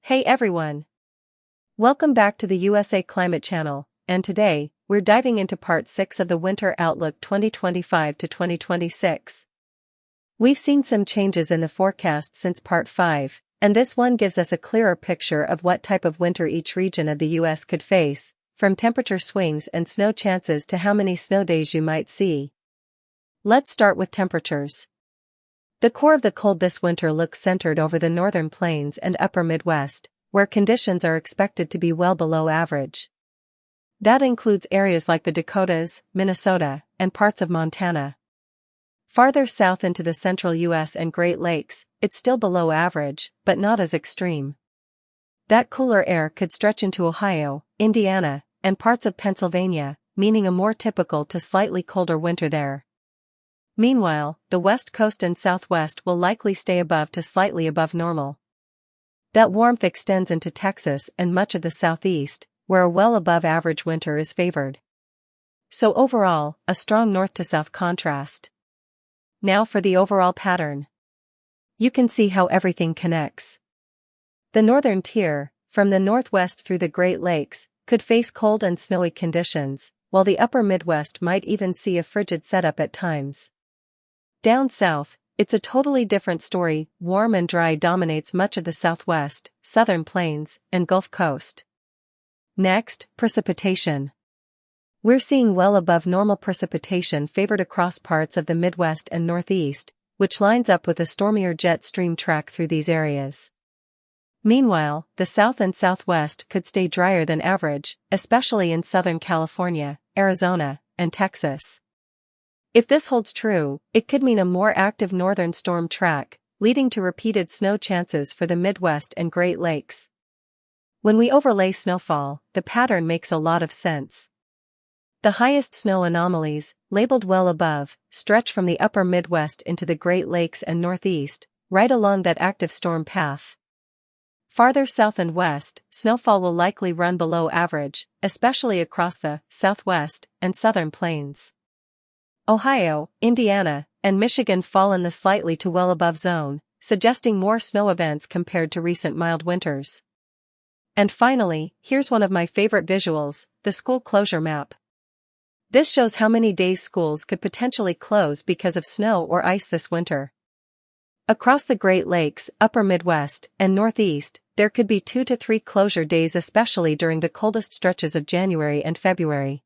Hey everyone! Welcome back to the USA Climate Channel, and today, we're diving into Part 6 of the Winter Outlook 2025 to 2026. We've seen some changes in the forecast since Part 5, and this one gives us a clearer picture of what type of winter each region of the US could face, from temperature swings and snow chances to how many snow days you might see. Let's start with temperatures. The core of the cold this winter looks centered over the northern plains and upper Midwest, where conditions are expected to be well below average. That includes areas like the Dakotas, Minnesota, and parts of Montana. Farther south into the central US and Great Lakes, it's still below average, but not as extreme. That cooler air could stretch into Ohio, Indiana, and parts of Pennsylvania, meaning a more typical to slightly colder winter there. Meanwhile, the West Coast and Southwest will likely stay above to slightly above normal. That warmth extends into Texas and much of the Southeast, where a well above average winter is favored. So overall, a strong north to south contrast. Now for the overall pattern. You can see how everything connects. The northern tier, from the northwest through the Great Lakes, could face cold and snowy conditions, while the upper Midwest might even see a frigid setup at times. Down south, it's a totally different story. Warm and dry dominates much of the Southwest, Southern Plains, and Gulf Coast. Next, precipitation. We're seeing well above normal precipitation favored across parts of the Midwest and Northeast, which lines up with a stormier jet stream track through these areas. Meanwhile, the South and Southwest could stay drier than average, especially in Southern California, Arizona, and Texas. If this holds true, it could mean a more active northern storm track, leading to repeated snow chances for the Midwest and Great Lakes. When we overlay snowfall, the pattern makes a lot of sense. The highest snow anomalies, labeled well above, stretch from the upper Midwest into the Great Lakes and Northeast, right along that active storm path. Farther south and west, snowfall will likely run below average, especially across the Southwest and Southern Plains. Ohio, Indiana, and Michigan fall in the slightly to well above zone, suggesting more snow events compared to recent mild winters. And finally, here's one of my favorite visuals, the school closure map. This shows how many days schools could potentially close because of snow or ice this winter. Across the Great Lakes, upper Midwest, and Northeast, there could be 2 to 3 closure days, especially during the coldest stretches of January and February.